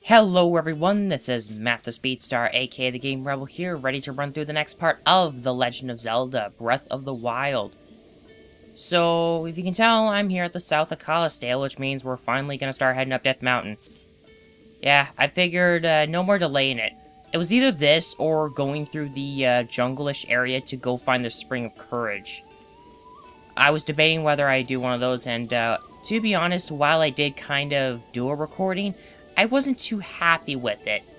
Hello everyone, this is Matt the Speedstar, aka the Game Rebel here, ready to run through the next part of The Legend of Zelda, Breath of the Wild. So, if you can tell, I'm here at the south of Calisdale, which means we're finally gonna start heading up Death Mountain. Yeah, I figured no more delaying it. It was either this or going through the jungle-ish area to go find the Spring of Courage. I was debating whether I do one of those, and to be honest, while I did kind of do a recording, I wasn't too happy with it.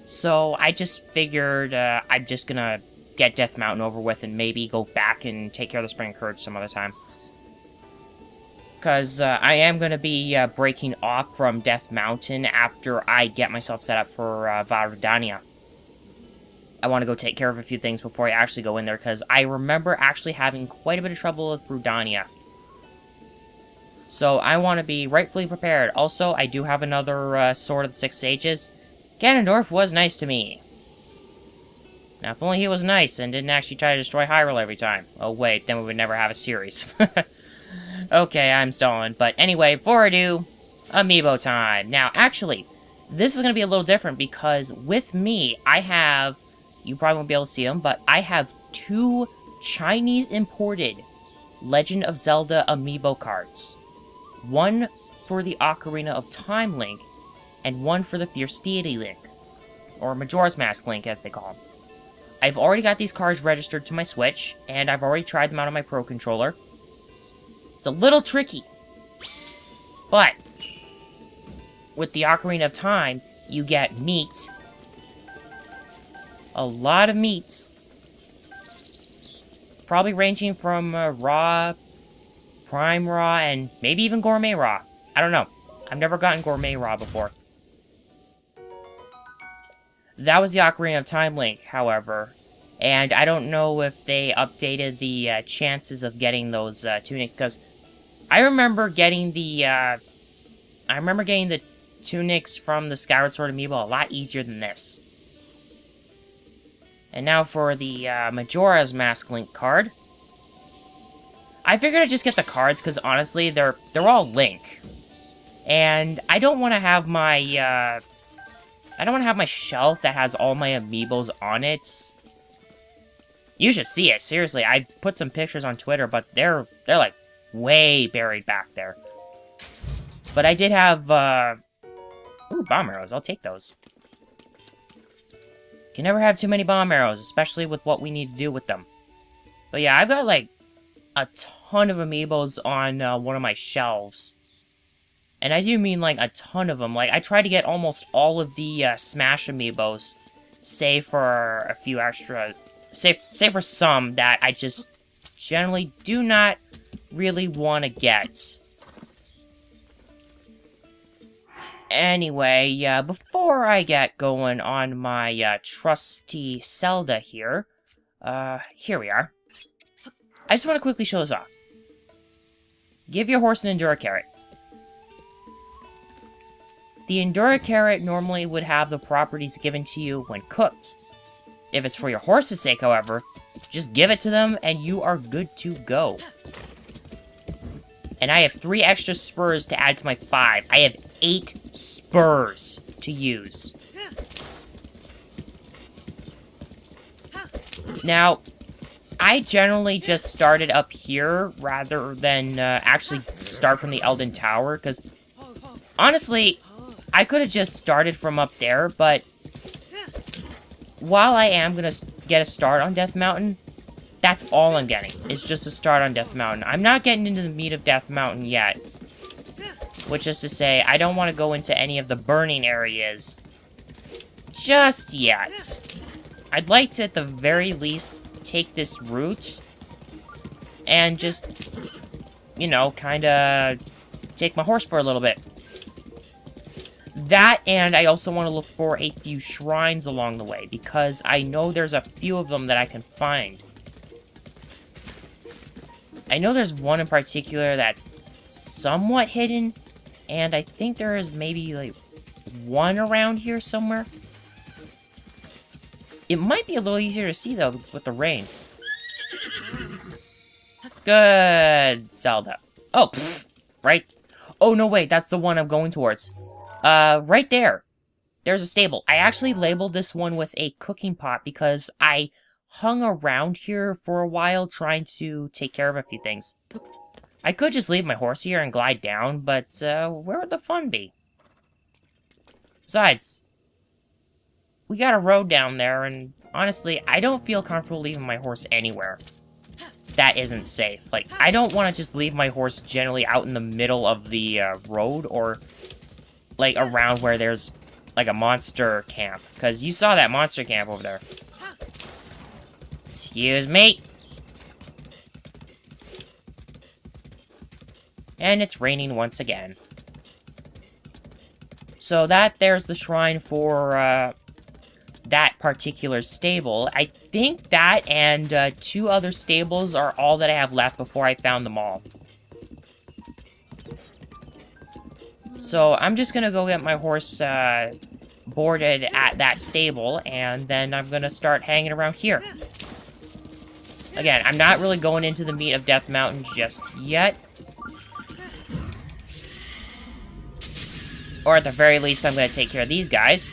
So I just figured I'm just gonna get Death Mountain over with and maybe go back and take care of the Spring of Courage some other time. Because I am gonna be breaking off from Death Mountain after I get myself set up for Varadania. I want to go take care of a few things before I actually go in there, because I remember actually having quite a bit of trouble with Rudania. So I want to be rightfully prepared. Also, I do have another Sword of the Six Sages. Ganondorf was nice to me. Now, if only he was nice and didn't actually try to destroy Hyrule every time. Oh wait, then we would never have a series. Okay, I'm stalling. But anyway, before I do, Amiibo time. Now, actually, this is going to be a little different because with me, I have... You probably won't be able to see them, but I have two Chinese imported Legend of Zelda Amiibo cards. One for the Ocarina of Time Link, and one for the Fierce Deity Link, or Majora's Mask Link, as they call them. I've already got these cards registered to my Switch, and I've already tried them out on my Pro Controller. It's a little tricky, but with the Ocarina of Time, you get meat. A lot of meats. Probably ranging from raw, prime raw, and maybe even gourmet raw. I don't know. I've never gotten gourmet raw before. That was the Ocarina of Time Link, however. And I don't know if they updated the chances of getting those tunics, because I remember getting the tunics from the Skyward Sword Amiibo a lot easier than this. And now for the Majora's Mask Link card. I figured I'd just get the cards because honestly, they're all Link, and I don't want to have my shelf that has all my amiibos on it. You should see it, seriously. I put some pictures on Twitter, but they're like way buried back there. But I did have ooh, bomb arrows. I'll take those. Can never have too many bomb arrows, especially with what we need to do with them. But yeah, I've got like a ton of amiibos on one of my shelves. And I do mean like a ton of them. Like, I try to get almost all of the Smash amiibos, save for a few extra, save for some that I just generally do not really want to get. Anyway, before I get going on my trusty Zelda here, here we are. I just want to quickly show this off. Give your horse an Endura Carrot. The Endura Carrot normally would have the properties given to you when cooked. If it's for your horse's sake, however, just give it to them and you are good to go. And I have 3 extra spurs to add to my 5. I have 8 spurs to use. Now, I generally just started up here rather than actually start from the Elden Tower, because honestly, I could have just started from up there, but while I am going to get a start on Death Mountain, that's all I'm getting, is just a start on Death Mountain. I'm not getting into the meat of Death Mountain yet, which is to say, I don't want to go into any of the burning areas just yet. I'd like to, at the very least, take this route and just, you know, kind of take my horse for a little bit. That, and I also want to look for a few shrines along the way, because I know there's a few of them that I can find. I know there's one in particular that's somewhat hidden, and I think there is maybe, like, one around here somewhere. It might be a little easier to see, though, with the rain. Good, Zelda. Oh, pfft, right? Oh, no, wait, that's the one I'm going towards. Right there. there's a stable. I actually labeled this one with a cooking pot because I hung around here for a while trying to take care of a few things. I could just leave my horse here and glide down, but where would the fun be? Besides, we got a road down there, and honestly, I don't feel comfortable leaving my horse anywhere that isn't safe. Like, I don't want to just leave my horse generally out in the middle of the road or, like, around where there's, like, a monster camp. Because you saw that monster camp over there. Excuse me. And it's raining once again. So there's the shrine for, that particular stable. I think that and 2 other stables are all that I have left before I found them all. So I'm just gonna go get my horse boarded at that stable, and then I'm gonna start hanging around here. Again, I'm not really going into the meat of Death Mountain just yet. Or at the very least, I'm gonna take care of these guys.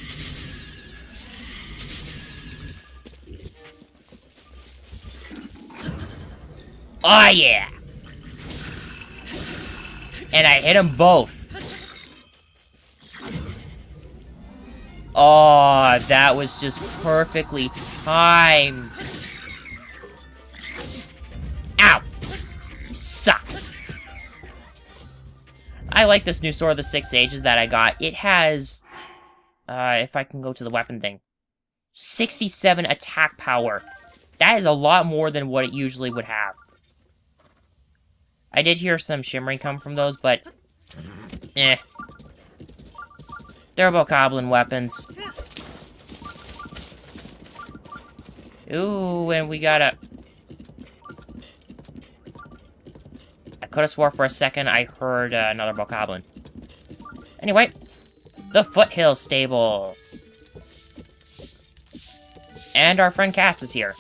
Oh, yeah! And I hit them both. Oh, that was just perfectly timed. Ow! You suck. I like this new Sword of the Six Ages that I got. It has, if I can go to the weapon thing, 67 attack power. That is a lot more than what it usually would have. I did hear some shimmering come from those, but they're bokoblin weapons. Ooh, and we got a... I could have swore for a second I heard another bokoblin. Anyway, the Foothills stable. And our friend Cass is here.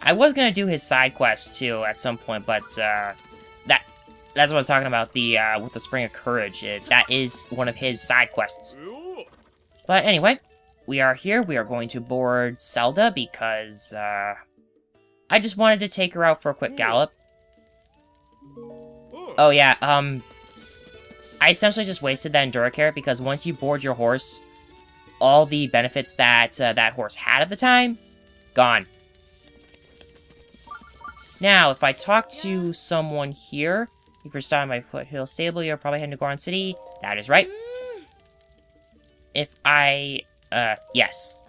I was gonna do his side quest too at some point, but that's what I was talking about. The with the Spring of Courage, that is one of his side quests. But anyway, we are here. We are going to board Zelda because I just wanted to take her out for a quick gallop. Oh yeah, I essentially just wasted that Endura carrot because once you board your horse, all the benefits that that horse had at the time, gone. Now, if I talk to someone here, if you're stopping by Foothills Stable, you're probably heading to Goron City. That is right. If I, yes.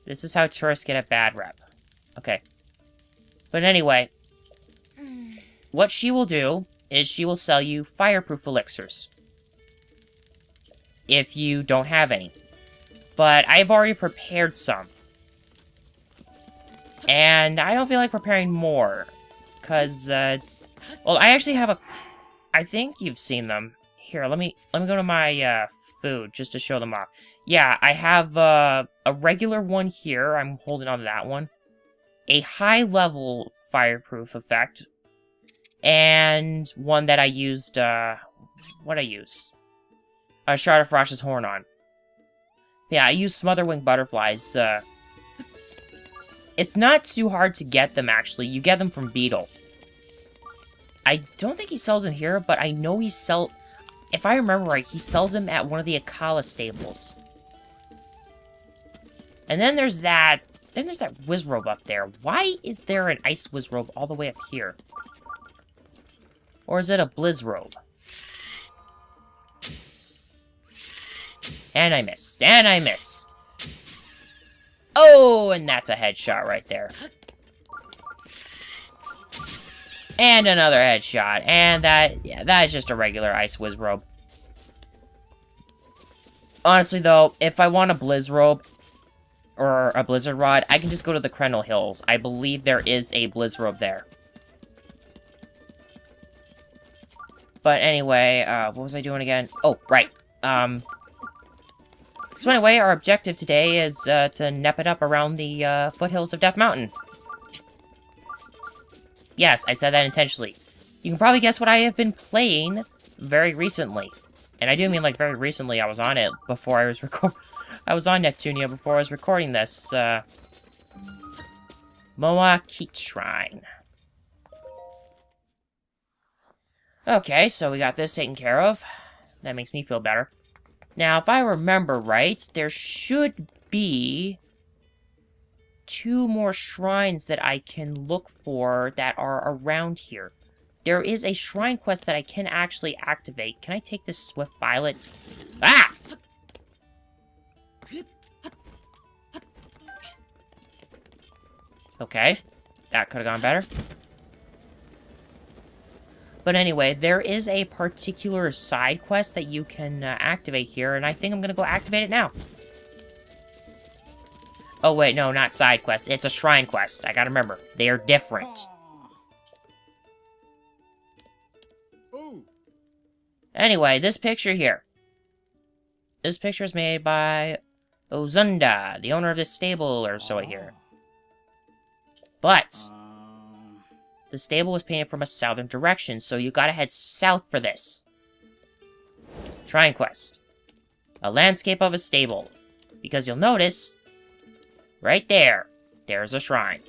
This is how tourists get a bad rep. Okay. But anyway, what she will do is she will sell you fireproof elixirs. If you don't have any. But I've already prepared some. And I don't feel like preparing more. Because, well, I actually have a... I think you've seen them. Here, let me go to my, food, just to show them off. Yeah, I have, a regular one here. I'm holding on to that one. A high-level fireproof effect. And one that I used, what'd I use? A Shard of Frosh's Horn on. Yeah, I use Smotherwing Butterflies, It's not too hard to get them, actually. You get them from Beetle. I don't think he sells them here, but I know he sells... If I remember right, he sells them at one of the Akala stables. And then there's that... Then there's that Wizrobe up there. Why is there an Ice Wizrobe all the way up here? Or is it a Blizzrobe? And I missed. And I missed. Oh, and that's a headshot right there. And another headshot. And that is just a regular Ice Wizrobe. Honestly, though, if I want a Blizzrobe or a Blizzard Rod, I can just go to the Krendel Hills. I believe there is a Blizzrobe there. But anyway, what was I doing again? Oh, right. So anyway, our objective today is to nep it up around the foothills of Death Mountain. Yes, I said that intentionally. You can probably guess what I have been playing very recently. And I do mean, like, very recently I was on it before I was I was on Neptunia before I was recording this, Moa Keat Shrine. Okay, so we got this taken care of. That makes me feel better. Now, if I remember right, there should be 2 more shrines that I can look for that are around here. There is a shrine quest that I can actually activate. Can I take this Swift Violet? Ah! Okay. That could have gone better. But anyway, there is a particular side quest that you can activate here, and I think I'm going to go activate it now. Oh, wait, no, not side quest. It's a shrine quest. I gotta remember. They are different. Anyway, this picture here. This picture is made by Ozunda, the owner of this stable or so I hear. But the stable was painted from a southern direction, so you gotta head south for this. Shrine quest. A landscape of a stable. Because you'll notice, right there, there's a shrine.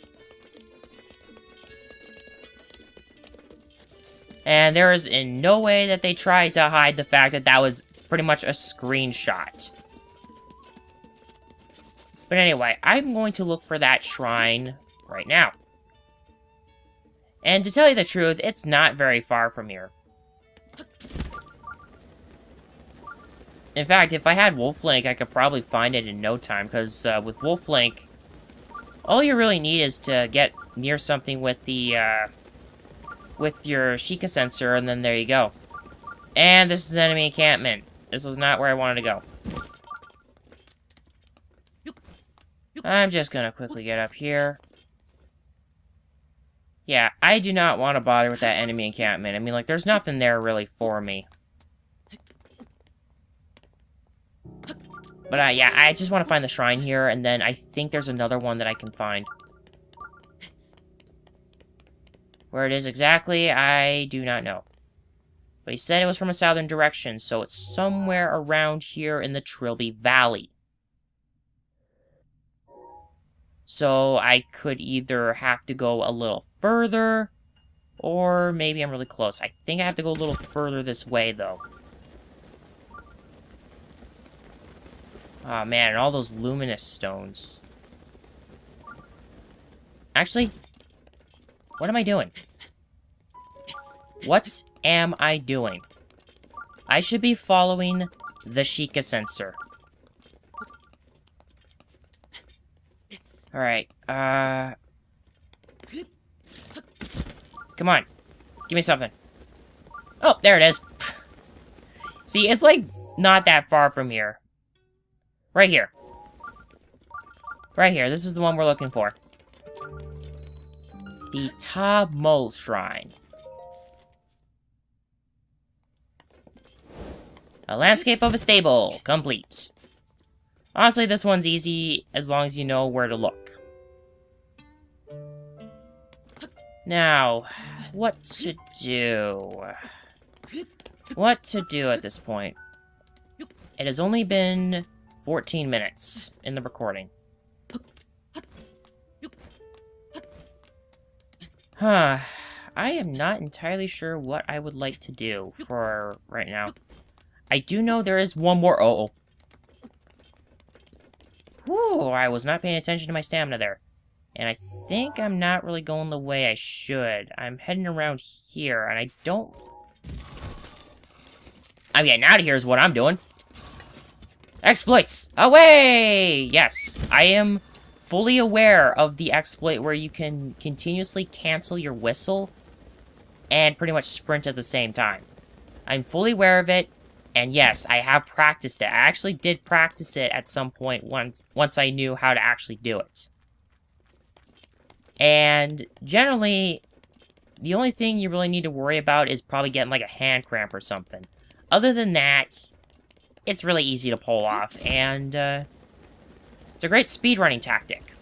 And there is in no way that they tried to hide the fact that that was pretty much a screenshot. But anyway, I'm going to look for that shrine right now. And to tell you the truth, it's not very far from here. In fact, if I had Wolf Link, I could probably find it in no time, because with Wolf Link, all you really need is to get near something with the, with your Sheikah sensor, and then there you go. And this is enemy encampment. This was not where I wanted to go. I'm just gonna quickly get up here. Yeah, I do not want to bother with that enemy encampment. I mean, like, there's nothing there really for me. But, yeah, I just want to find the shrine here, and then I think there's another one that I can find. Where it is exactly, I do not know. But he said it was from a southern direction, so it's somewhere around here in the Trilby Valley. So I could either have to go a little further, or maybe I'm really close. I think I have to go a little further this way, though. Oh man, and all those luminous stones. Actually, what am I doing? What am I doing? I should be following the Sheikah sensor. Alright, come on. Give me something. Oh, there it is. See, it's like not that far from here. Right here. Right here. This is the one we're looking for. The Ta Mo Shrine. A landscape of a stable. Complete. Honestly, this one's easy as long as you know where to look. Now, what to do? What to do at this point? It has only been 14 minutes in the recording. Huh. I am not entirely sure what I would like to do for right now. I do know there is one more. Oh. Whew, I was not paying attention to my stamina there. And I think I'm not really going the way I should. I'm heading around here, and I don't... I'm getting out of here is what I'm doing. Exploits! Away! Yes, I am fully aware of the exploit where you can continuously cancel your whistle and pretty much sprint at the same time. I'm fully aware of it, and yes, I have practiced it. I actually did practice it at some point once I knew how to actually do it. And generally, the only thing you really need to worry about is probably getting like a hand cramp or something. Other than that, it's really easy to pull off, and it's a great speedrunning tactic.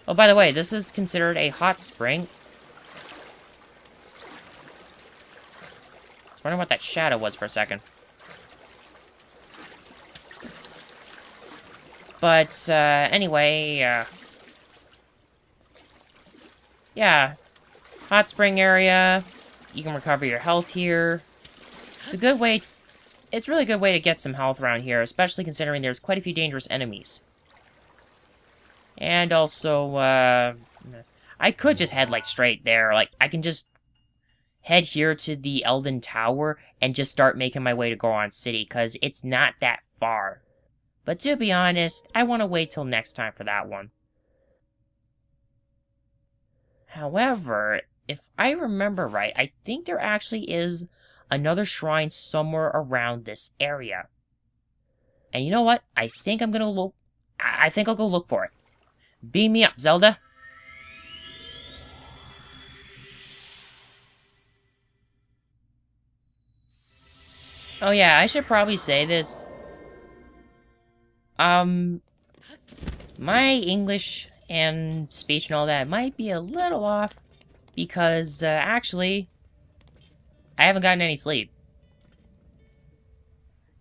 Oh, by the way, this is considered a hot spring. was wondering what that shadow was for a second. But, anyway, yeah. Hot spring area. You can recover your health here. It's a good way to... It's a really good way to get some health around here, especially considering there's quite a few dangerous enemies. And also, I could just head, like, straight there. Like, I can just head here to the Elden Tower and just start making my way to Goron City, because it's not that far. But to be honest, I want to wait till next time for that one. However, if I remember right, I think there actually is another shrine somewhere around this area. And you know what? I think I'm gonna look... I think I'll go look for it. Beam me up, Zelda. Oh yeah, I should probably say this. My English and speech and all that might be a little off because, actually, I haven't gotten any sleep.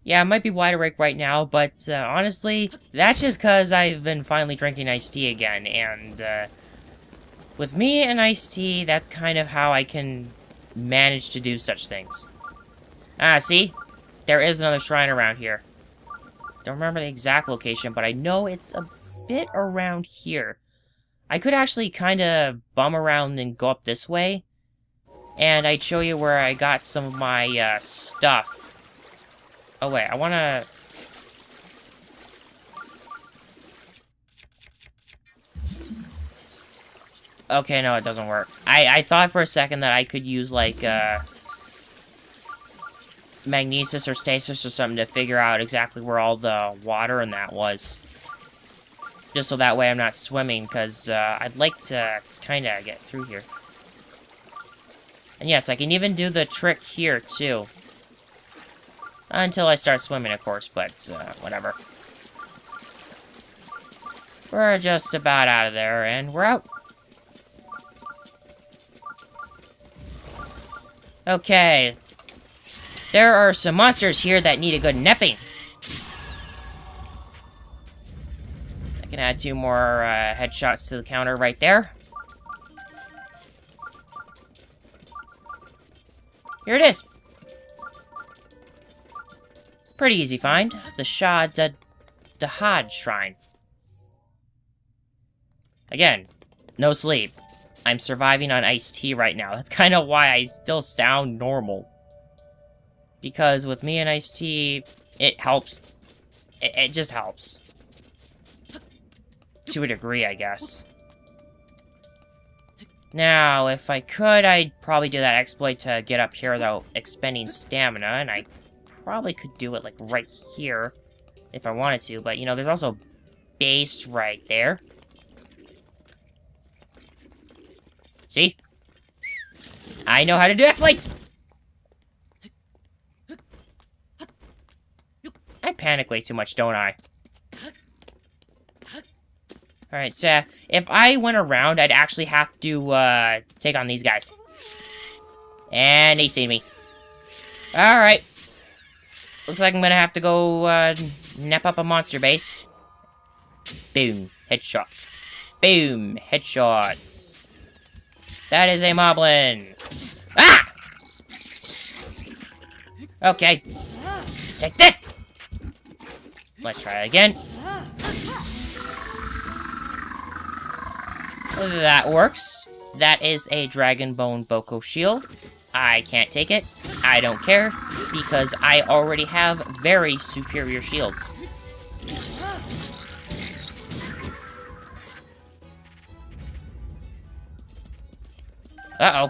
Yeah, I might be wide awake right now, but, honestly, that's just because I've been finally drinking iced tea again, and, with me and iced tea, that's kind of how I can manage to do such things. Ah, see? There is another shrine around here. Don't remember the exact location, but I know it's a bit around here. I could actually kind of bum around and go up this way, and I'd show you where I got some of my, stuff. Oh, wait, I wanna... Okay, no, it doesn't work. I thought for a second that I could use, like, magnesis or stasis or something to figure out exactly where all the water and that was. Just so that way I'm not swimming, because I'd like to kind of get through here. And yes, I can even do the trick here, too. Until I start swimming, of course, but whatever. We're just about out of there, and we're out. Okay. There are some monsters here that need a good nipping. I can add 2 more headshots to the counter right there. Here it is. Pretty easy find. The Dahad Shrine. Again, no sleep. I'm surviving on iced tea right now. That's kind of why I still sound normal. Because with me and iced tea, it helps. It just helps. To a degree, I guess. Now, if I could, I'd probably do that exploit to get up here without expending stamina, and I probably could do it, like, right here, if I wanted to, but, you know, there's also base right there. See? I know how to do exploits! I panic way too much, don't I? Alright, so if I went around, I'd actually have to, take on these guys. And they see me. Alright. Looks like I'm gonna have to go, nap up a monster base. Boom. Headshot. Boom. Headshot. That is a moblin. Ah! Okay. Take that! Let's try it again. That works. That is a Dragon Bone Boko shield. I can't take it. I don't care, because I already have very superior shields. Uh-oh.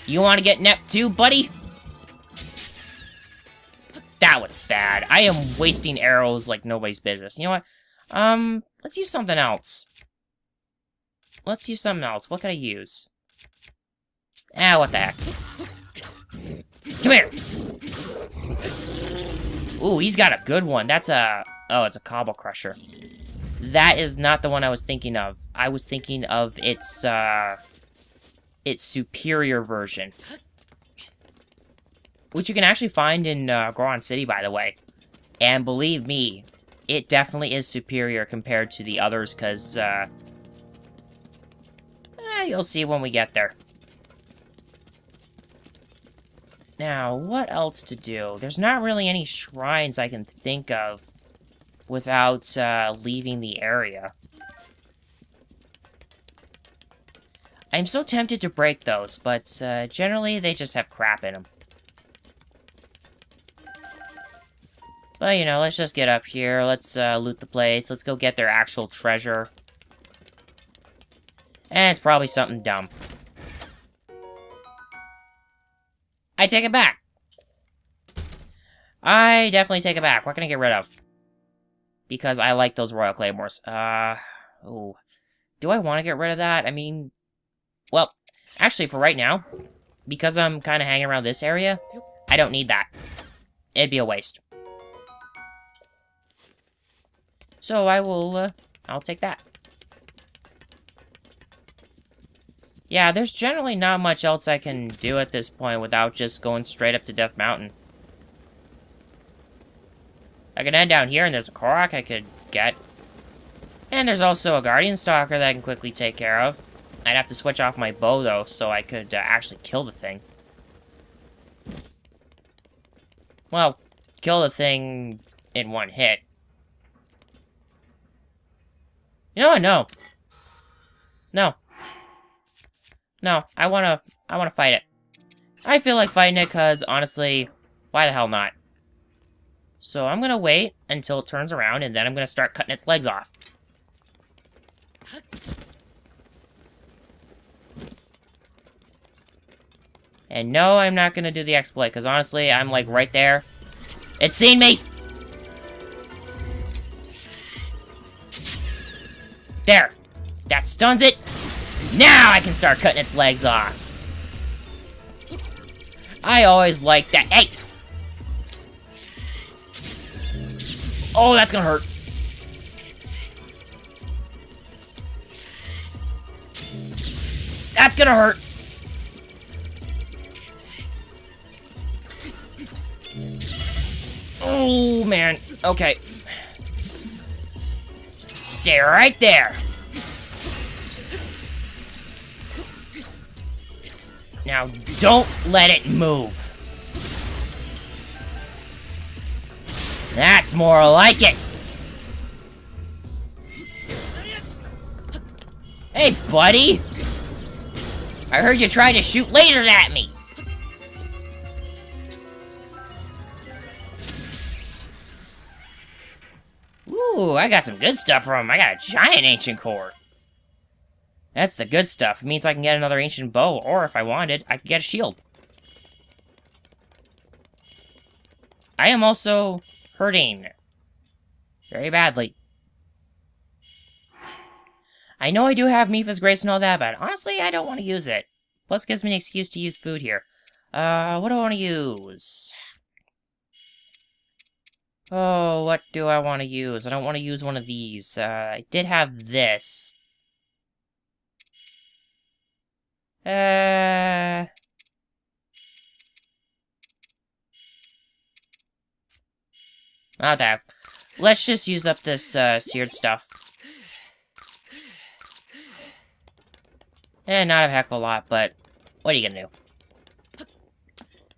You want to get napped too, buddy? That was bad. I am wasting arrows like nobody's business. You know what? Let's use something else. Let's use something else. What can I use? Ah, what the heck. Come here! Ooh, he's got a good one. That's a... Oh, it's a Cobble Crusher. That is not the one I was thinking of. I was thinking of its superior version. which you can actually find in Goron City, by the way. And believe me, it definitely is superior compared to the others, because, you'll see when we get there. Now, what else to do? There's not really any shrines I can think of without leaving the area. I'm so tempted to break those, but generally they just have crap in them. But, you know, let's just get up here. Let's loot the place. Let's go get their actual treasure. And it's probably something dumb. I take it back. I definitely take it back. What can I get rid of? Because I like those Royal Claymores. Oh. Do I want to get rid of that? I mean, well, actually for right now, because I'm kind of hanging around this area, I don't need that. It'd be a waste. So I will, I'll take that. Yeah, there's generally not much else I can do at this point without just going straight up to Death Mountain. I can head down here and there's a Korok I could get. And there's also a Guardian Stalker that I can quickly take care of. I'd have to switch off my bow though, so I could actually kill the thing. Well, kill the thing in one hit. You know what? No. No. No, I wanna fight it. I feel like fighting it, cause honestly, why the hell not? So I'm gonna wait until it turns around, and then I'm gonna start cutting its legs off. And no, I'm not gonna do the exploit, cause honestly, I'm like right there. It's seen me! There! That stuns it! Now I can start cutting its legs off. I always like that. Hey! Oh, that's gonna hurt. That's gonna hurt. Oh, man. Okay. Stay right there. Now, don't let it move. That's more like it. Hey, buddy. I heard you tried to shoot lasers at me. Ooh, I got some good stuff from him. I got a giant ancient core. That's the good stuff. It means I can get another ancient bow, or if I wanted, I could get a shield. I am also hurting very badly. I know I do have Mipha's Grace and all that, but honestly, I don't want to use it. Plus, it gives me an excuse to use food here. What do I want to use? Oh, what do I want to use? I don't want to use one of these. I did have this. Okay. Let's just use up this, seared stuff. Not a heck of a lot, but what are you gonna do?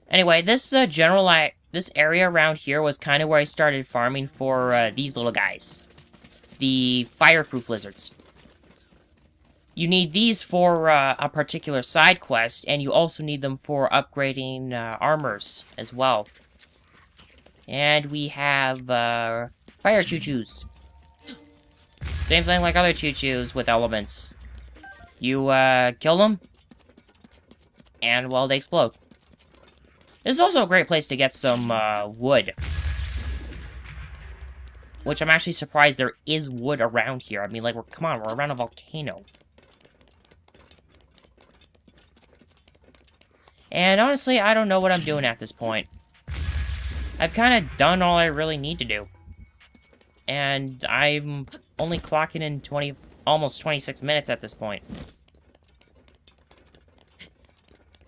Anyway, this, this area around here was kind of where I started farming for, these little guys. The fireproof lizards. You need these for a particular side quest, and you also need them for upgrading armors as well. And we have fire choo-choos. Same thing like other choo-choos with elements. You kill them, and well, they explode. This is also a great place to get some wood. Which I'm actually surprised there is wood around here. I mean, like, come on, we're around a volcano. And honestly, I don't know what I'm doing at this point. I've kind of done all I really need to do. And I'm only clocking in almost 26 minutes at this point.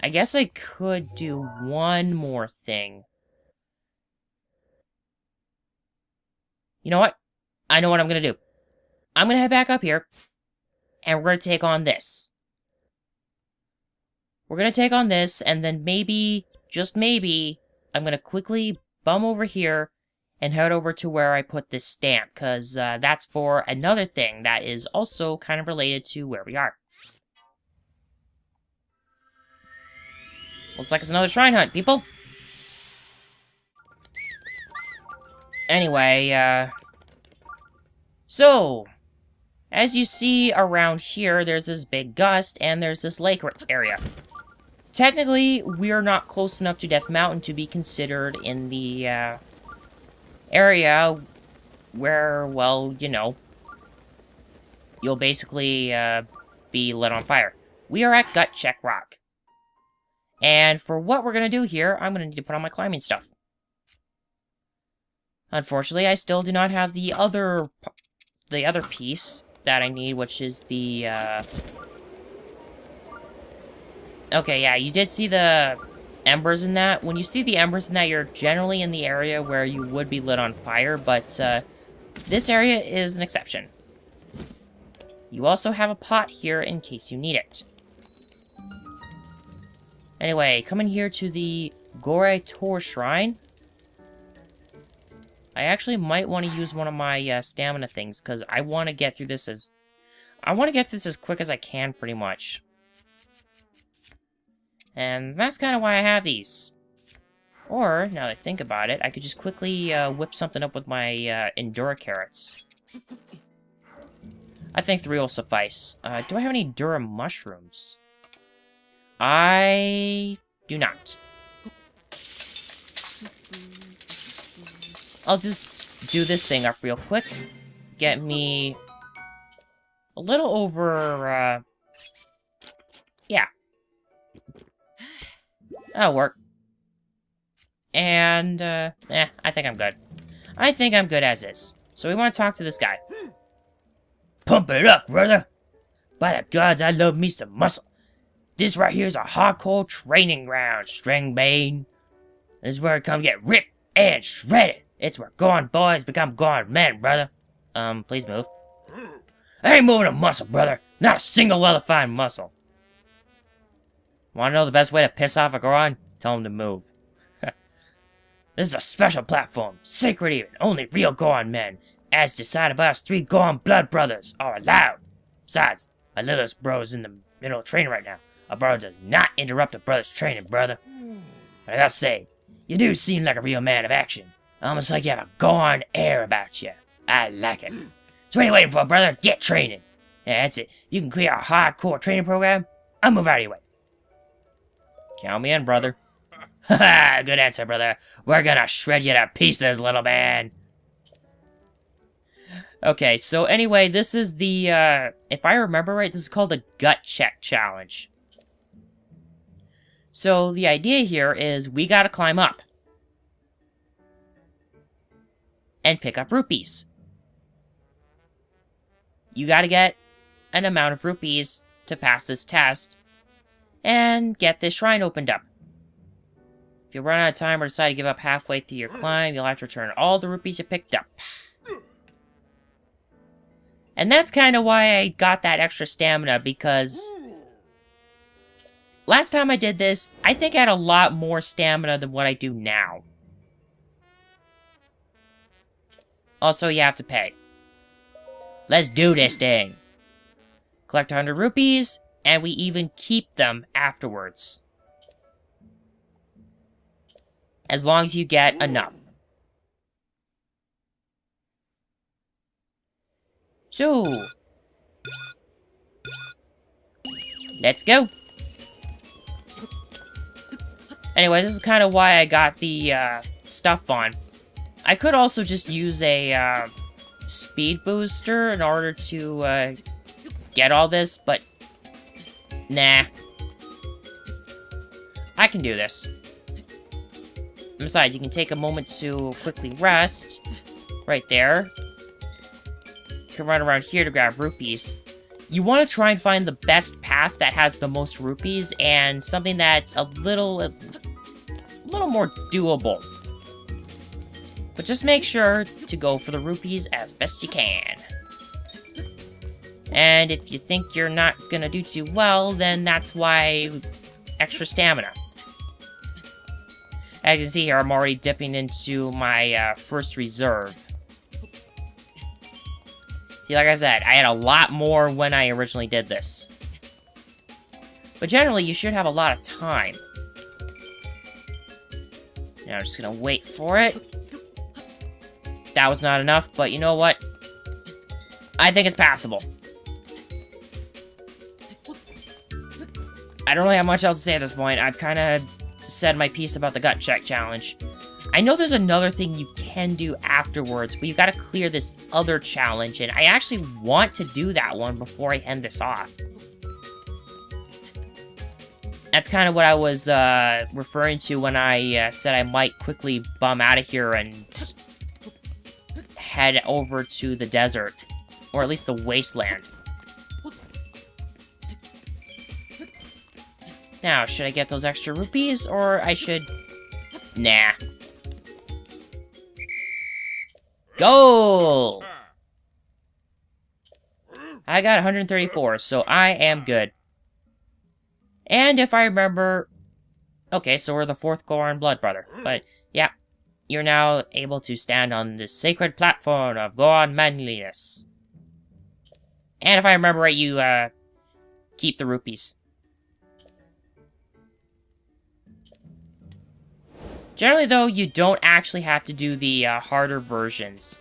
I guess I could do one more thing. You know what? I know what I'm gonna do. I'm gonna head back up here, and we're gonna take on this. We're gonna take on this, and then maybe, just maybe, I'm gonna quickly bum over here and head over to where I put this stamp, because that's for another thing that is also kind of related to where we are. Looks like it's another shrine hunt, people. Anyway, so, as you see around here, there's this big gust, and there's this lake area. Technically, we're not close enough to Death Mountain to be considered in the, area where, well, you know, you'll basically, be lit on fire. We are at Gut Check Rock. And for what we're gonna do here, I'm gonna need to put on my climbing stuff. Unfortunately, I still do not have the other piece that I need, which is the, Okay, yeah, you did see the embers in that. When you see the embers in that, you're generally in the area where you would be lit on fire, but, this area is an exception. You also have a pot here in case you need it. Anyway, coming here to the Gore Tor Shrine. I actually might want to use one of my stamina things, because I want to get through this as... I want to get this as quick as I can, pretty much. And that's kind of why I have these. Or, now that I think about it, I could just quickly whip something up with my Endura carrots. I think 3 will suffice. Do I have any Endura mushrooms? I do not. I'll just do this thing up real quick. Get me a little over, yeah. That'll work. And, I think I'm good. I think I'm good as is. So we want to talk to this guy. Pump it up, brother! By the gods, I love me some muscle. This right here is a hardcore training ground, Stringbane. This is where I come get ripped and shredded. It's where gone boys become gone men, brother. Please move. I ain't moving a muscle, brother. Not a single well-defined muscle. Want to know the best way to piss off a Goron? Tell him to move. This is a special platform, sacred even, only real Goron men, as decided by us 3 Goron blood brothers, are allowed. Besides, my littlest bro is in the middle of training right now. A brother does not interrupt a brother's training, brother. But I gotta say, you do seem like a real man of action. Almost like you have a Goron air about you. I like it. So what are you waiting for, brother? Get training. Yeah, that's it. You can clear our hardcore training program. I'll move out of your way. Count me in, brother. Haha, good answer, brother. We're gonna shred you to pieces, little man. Okay, so anyway, this is the, if I remember right, this is called the Gut Check Challenge. So the idea here is we gotta climb up. And pick up rupees. You gotta get an amount of rupees to pass this test and get this shrine opened up. If you run out of time or decide to give up halfway through your climb, you'll have to return all the rupees you picked up. And that's kind of why I got that extra stamina, because last time I did this, I think I had a lot more stamina than what I do now. Also, you have to pay. Let's do this thing. Collect 100 rupees, and we even keep them afterwards. As long as you get enough. So, let's go. Anyway, this is kind of why I got the stuff on. I could also just use a speed booster in order to get all this, but nah. I can do this. Besides, you can take a moment to quickly rest. Right there. You can run around here to grab rupees. you want to try and find the best path that has the most rupees and something that's a little more doable. But just make sure to go for the rupees as best you can. And if you think you're not gonna do too well, then that's why extra stamina. As you can see here, I'm already dipping into my first reserve. See, like I said, I had a lot more when I originally did this. But generally, you should have a lot of time. Now I'm just gonna wait for it. That was not enough, but you know what? I think it's passable. I don't really have much else to say at this point. I've kind of said my piece about the gut check challenge. I know there's another thing you can do afterwards, but you gotta clear this other challenge, and I actually want to do that one before I end this off. That's kind of what I was referring to when I said I might quickly bum out of here and head over to the desert, or at least the wasteland. Now, should I get those extra rupees, or I should... Nah. Goal! I got 134, so I am good. And if I remember... Okay, so we're the 4th Goron Blood Brother. But, yeah. You're now able to stand on the sacred platform of Goron manliness. And if I remember right, you, keep the rupees. Generally, though, you don't actually have to do the harder versions.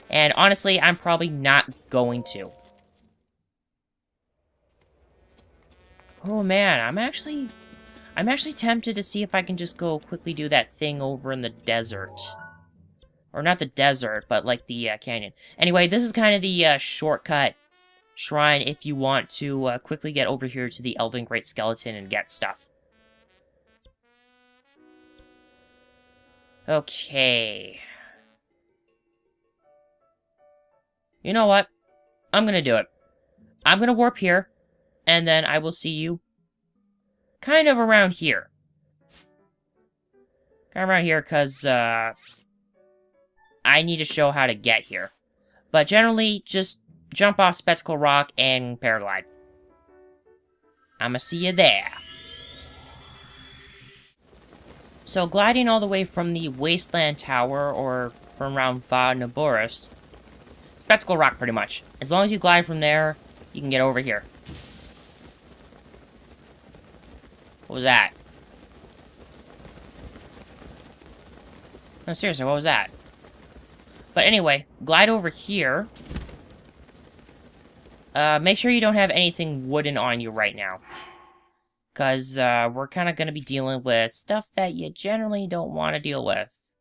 And honestly, I'm probably not going to. Oh man, I'm actually tempted to see if I can just go quickly do that thing over in the desert. Or not the desert, but like the canyon. Anyway, this is kind of the shortcut shrine if you want to quickly get over here to the Elden Great Skeleton and get stuff. Okay. You know what? I'm gonna do it. I'm gonna warp here, and then I will see you kind of around here. Kind of around here, because, I need to show how to get here. But generally, just jump off Spectacle Rock and paraglide. I'ma see you there. So, gliding all the way from the Wasteland Tower, or from around Naboris, Spectacle Rock, pretty much. As long as you glide from there, you can get over here. What was that? No, seriously, what was that? But anyway, glide over here. Make sure you don't have anything wooden on you right now. Because, we're kind of going to be dealing with stuff that you generally don't want to deal with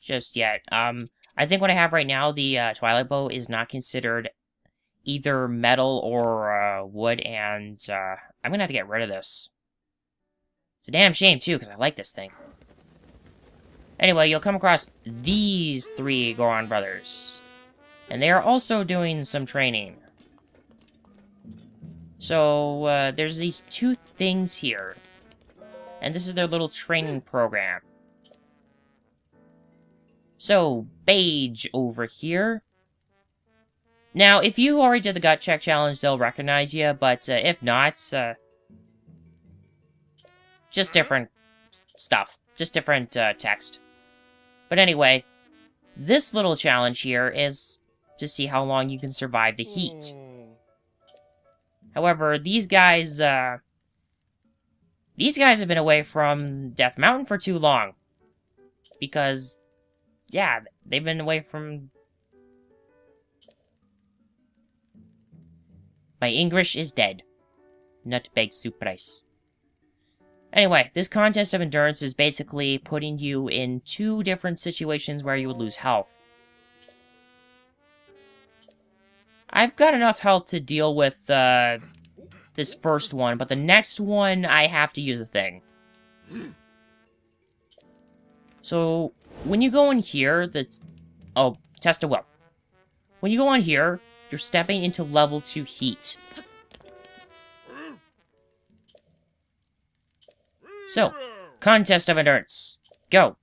just yet. I think what I have right now, the Twilight Bow, is not considered either metal or wood, and I'm going to have to get rid of this. It's a damn shame, too, because I like this thing. Anyway, you'll come across these 3 Goron brothers. And they are also doing some training. So, there's these 2 things here. And this is their little training program. So, Beige over here. Now, if you already did the gut check challenge, they'll recognize you, but if not, just different stuff. Just different text. But anyway, this little challenge here is to see how long you can survive the heat. However, these guys have been away from Death Mountain for too long. Because, yeah, they've been away from... My English is dead. Not beg surprise. Anyway, this contest of endurance is basically putting you in 2 different situations where you would lose health. I've got enough health to deal with, this first one, but the next one, I have to use a thing. So, when you go in here, oh, test of will. When you go on here, you're stepping into level 2 heat. So, contest of endurance. Go.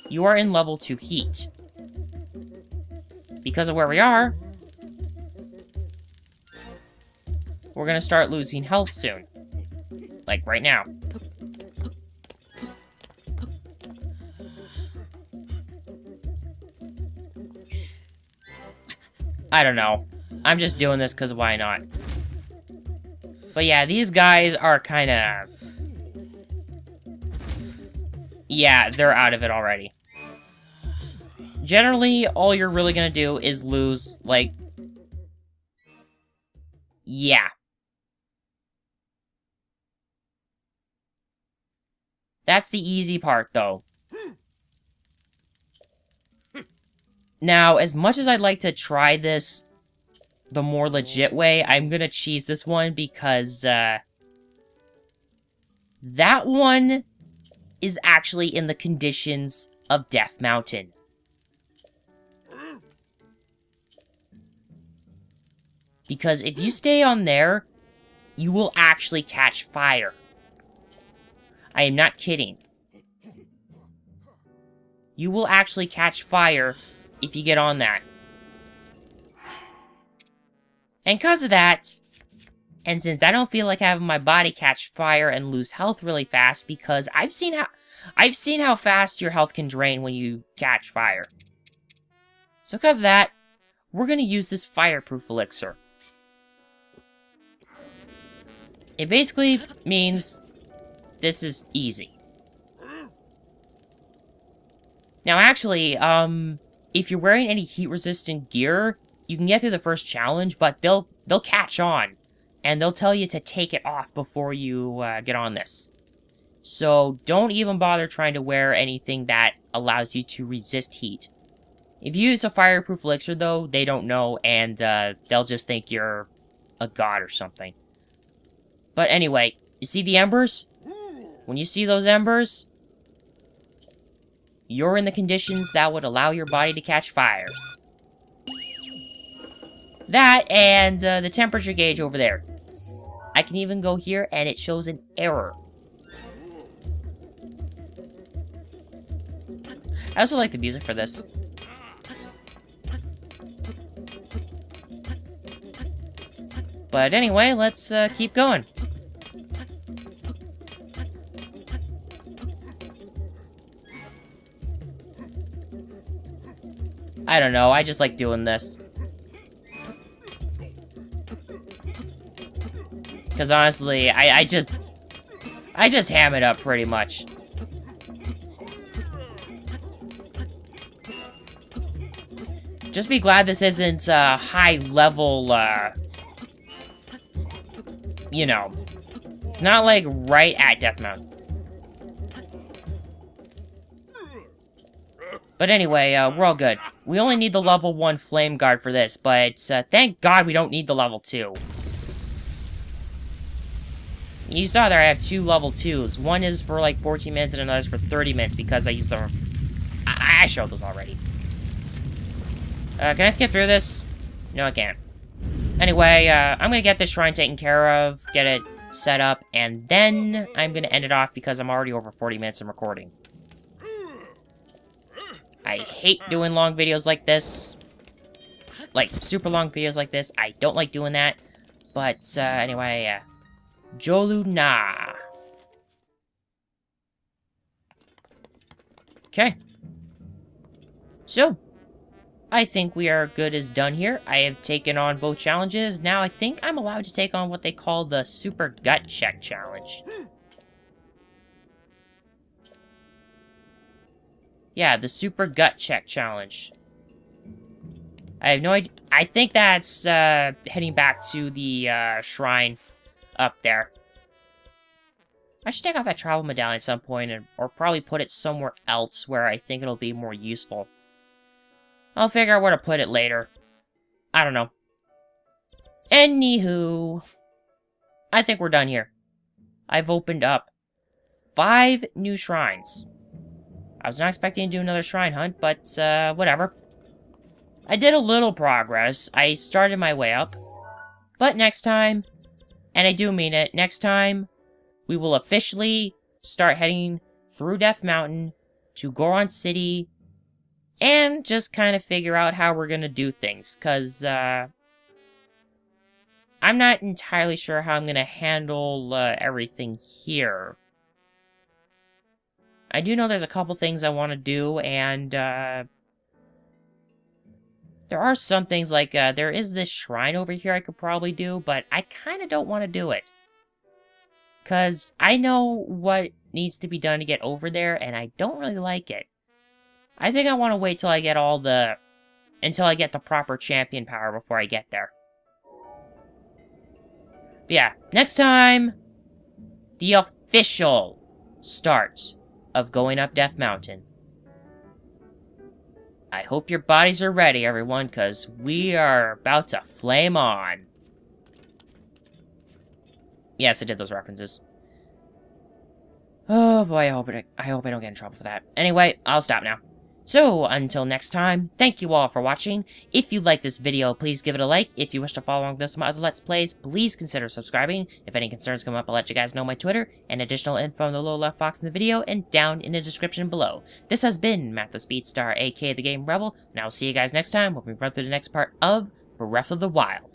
You are in level 2 heat. Because of where we are, we're gonna start losing health soon. Like right now. I don't know. I'm just doing this because why not? But yeah, these guys are kind of... Yeah, they're out of it already. Generally, all you're really gonna do is lose, like... Yeah. That's the easy part, though. Now, as much as I'd like to try this the more legit way, I'm gonna cheese this one because, that one is actually in the conditions of Death Mountain. Because if you stay on there, you will actually catch fire. I am not kidding. You will actually catch fire if you get on that. And because of that, and since I don't feel like having my body catch fire and lose health really fast, because I've seen how fast your health can drain when you catch fire. So because of that, we're gonna use this fireproof elixir. It basically means this is easy. Now actually, if you're wearing any heat-resistant gear, you can get through the first challenge, but they'll catch on. And they'll tell you to take it off before you get on this. So don't even bother trying to wear anything that allows you to resist heat. If you use a fireproof elixir, though, they don't know, and they'll just think you're a god or something. But anyway, you see the embers? When you see those embers, you're in the conditions that would allow your body to catch fire. That and the temperature gauge over there. I can even go here and it shows an error. I also like the music for this. But anyway, let's keep going. I don't know, I just like doing this. Because honestly, I just ham it up pretty much. Just be glad this isn't high level, you know. It's not like right at Death Mountain. But anyway, we're all good. We only need the level 1 Flame Guard for this, but thank God we don't need the level 2. You saw there I have 2 level 2s. One is for like 14 minutes and another is for 30 minutes because I used them. I showed those already. Can I skip through this? No, I can't. Anyway, I'm gonna get this shrine taken care of, get it set up, and then I'm gonna end it off because I'm already over 40 minutes in recording. I hate doing long videos like this. Like, super long videos like this. I don't like doing that. But, anyway, Jolu Na. Okay. So, I think we are good as done here. I have taken on both challenges. Now, I think I'm allowed to take on what they call the Super Gut Check Challenge. Yeah, the Super Gut Check Challenge. I have no idea. I think that's heading back to the shrine up there. I should take off that travel medallion at some point, or probably put it somewhere else where I think it'll be more useful. I'll figure out where to put it later. I don't know. Anywho, I think we're done here. I've opened up 5 new shrines. I was not expecting to do another shrine hunt, but, whatever. I did a little progress. I started my way up. But next time, And I do mean it. Next time, we will officially start heading through Death Mountain to Goron City and just kind of figure out how we're going to do things. Because, I'm not entirely sure how I'm going to handle everything here. I do know there's a couple things I want to do, and there are some things like, there is this shrine over here I could probably do, but I kind of don't want to do it. Because I know what needs to be done to get over there, and I don't really like it. I think I want to wait till I get until I get the proper champion power before I get there. But yeah, next time, the official start of going up Death Mountain. I hope your bodies are ready, everyone, because we are about to flame on. Yes, I did those references. Oh boy, I hope I don't get in trouble for that. Anyway, I'll stop now. So, until next time, thank you all for watching. If you like this video, please give it a like. If you wish to follow along with some other Let's Plays, please consider subscribing. If any concerns come up, I'll let you guys know my Twitter, and additional info in the lower left box in the video, and down in the description below. This has been Matt the Speedstar, aka the Game Rebel, and I will see you guys next time when we run through the next part of Breath of the Wild.